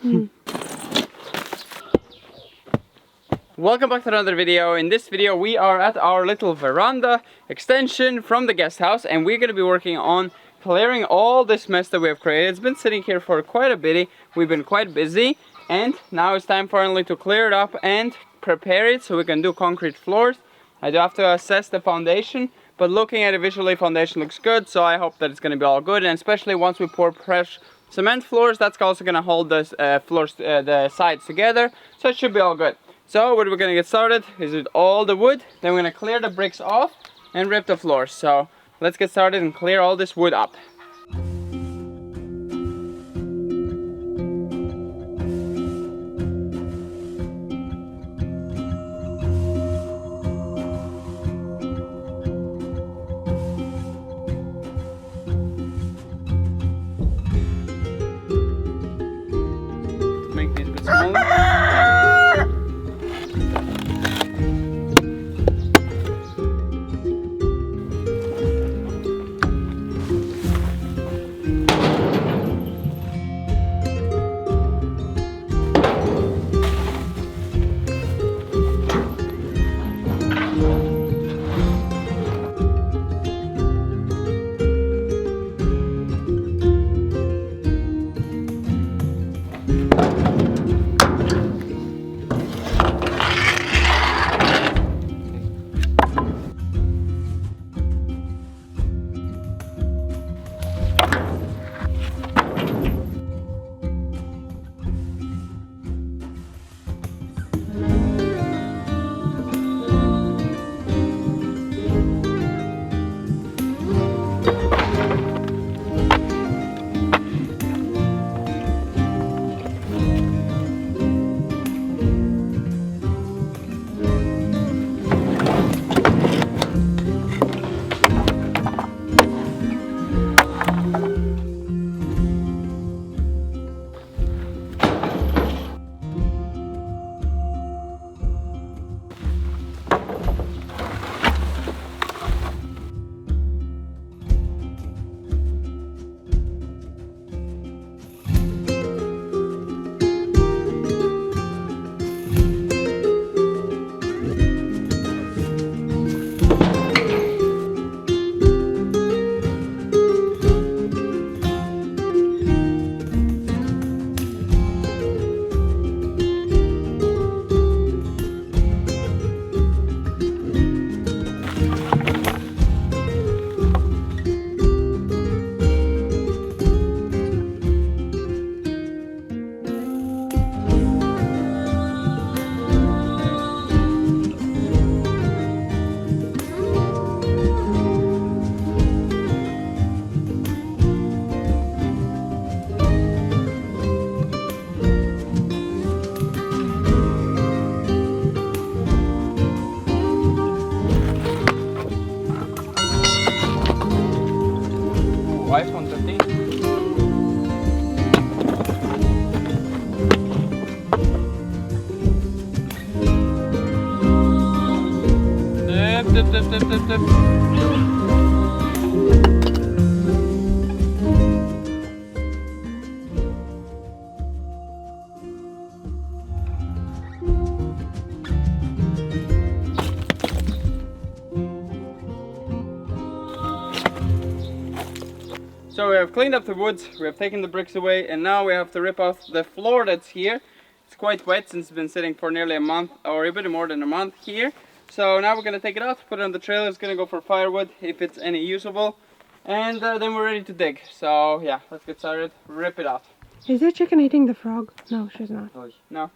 Welcome back to another video. In this video we are at our little veranda extension from the guest house, and we're going to be working on clearing all this mess that we have created. It's been sitting here for quite a bit. We've been quite busy, and now it's time finally to clear it up and prepare it so we can do concrete floors. I do have to assess the foundation, but looking at it visually, foundation looks good, so I hope that it's going to be all good. And especially once we pour fresh cement floors, that's also going to hold the floors, the sides together, so it should be all good. So what we're going to get started is with all the wood, then we're going to clear the bricks off and rip the floors. So let's get started and clear all this wood up. Make these a bit smaller. Why is 150? Dip. So we have cleaned up the woods, we have taken the bricks away, and now we have to rip off the floor that's here. It's quite wet since it's been sitting for nearly a month, or a bit more than a month here. So now we're going to take it out, put it on the trailer. It's going to go for firewood if it's any usable, and then we're ready to dig. So yeah, let's get started, rip it off. Is that chicken eating the frog? No, she's not. No.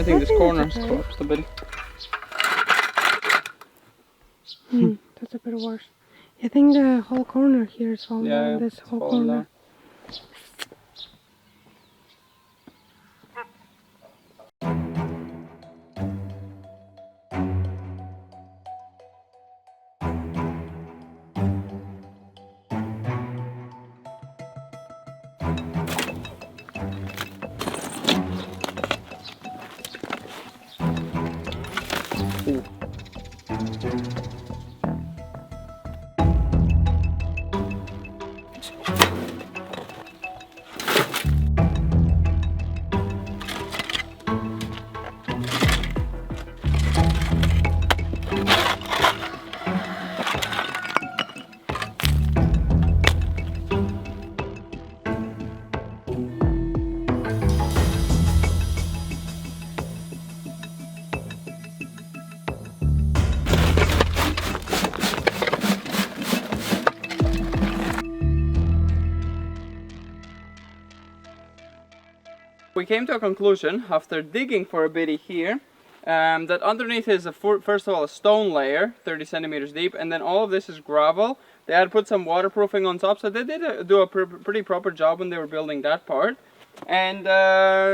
think this think corner it's is okay. closed a bit. That's a bit worse. I think the whole corner here is falling Yeah, down. This it's whole falling corner. down. Ooh. We came to a conclusion after digging for a bit here that underneath is first of all a stone layer 30 centimeters deep, and then all of this is gravel. They had put some waterproofing on top, so they did do a pretty proper job when they were building that part. And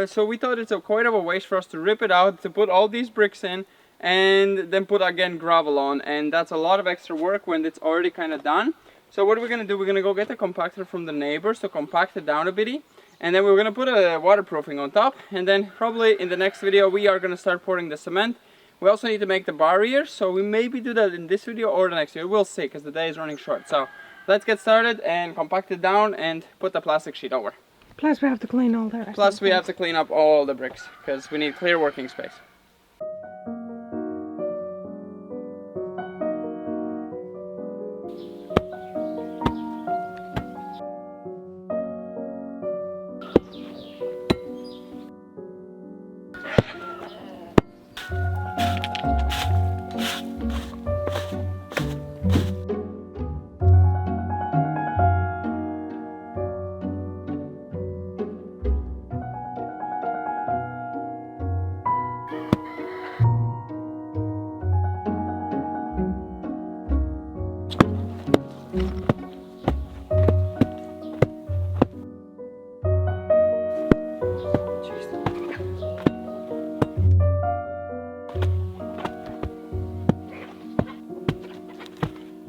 so we thought it's quite of a waste for us to rip it out, to put all these bricks in and then put again gravel on, and that's a lot of extra work when it's already kind of done. So what are we going to do? We're going to go get the compactor from the neighbors to compact it down a bit. And then we're going to put a waterproofing on top, and then probably in the next video we are going to start pouring the cement. We also need to make the barriers, so we maybe do that in this video or the next video. We'll see, because the day is running short. So let's get started and compact it down and put the plastic sheet over. Plus we have to clean all the rest. Plus we have to clean up all the bricks, because we need clear working space.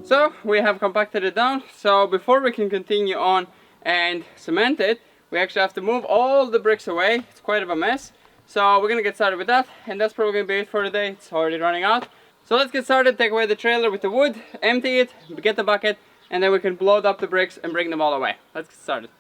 So we have compacted it down. So before we can continue on and cement it, we actually have to move all the bricks away. It's quite of a mess. So we're gonna get started with that, and that's probably gonna be it for today. It's already running out. So let's get started. Take away the trailer with the wood, empty it, get the bucket, and then we can load up the bricks and bring them all away. Let's get started.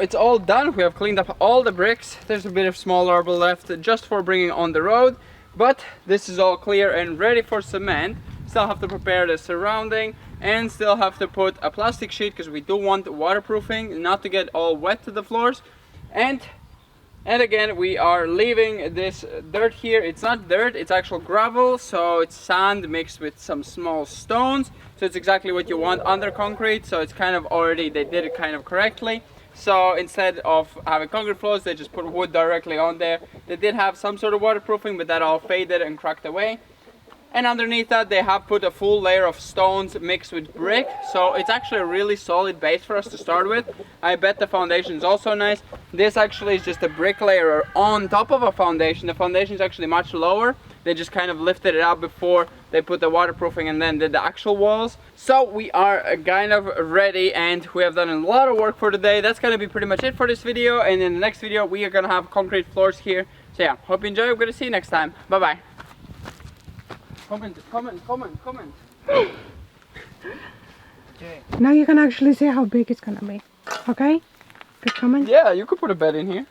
it's all done. We have cleaned up all the bricks. There's a bit of small marble left just for bringing on the road, but this is all clear and ready for cement. Still have to prepare the surrounding and still have to put a plastic sheet because we do want waterproofing, not to get all wet to the floors. And again, we are leaving this dirt here. It's not dirt, it's actual gravel, so it's sand mixed with some small stones. So it's exactly what you want under concrete. So it's kind of already, they did it kind of correctly. So instead of having concrete floors, they just put wood directly on there. They did have some sort of waterproofing, but that all faded and cracked away. And underneath that, they have put a full layer of stones mixed with brick. So it's actually a really solid base for us to start with. I bet the foundation is also nice. This actually is just a brick layer on top of a foundation. The foundation is actually much lower. They just kind of lifted it up before they put the waterproofing and then did the actual walls. So we are kind of ready and we have done a lot of work for today. That's gonna be pretty much it for this video. And in the next video, we are gonna have concrete floors here. So yeah, hope you enjoy. We're gonna see you next time. Bye bye. Comment. Okay. Now you can actually see how big it's gonna be. Okay? Good comment? Yeah, you could put a bed in here.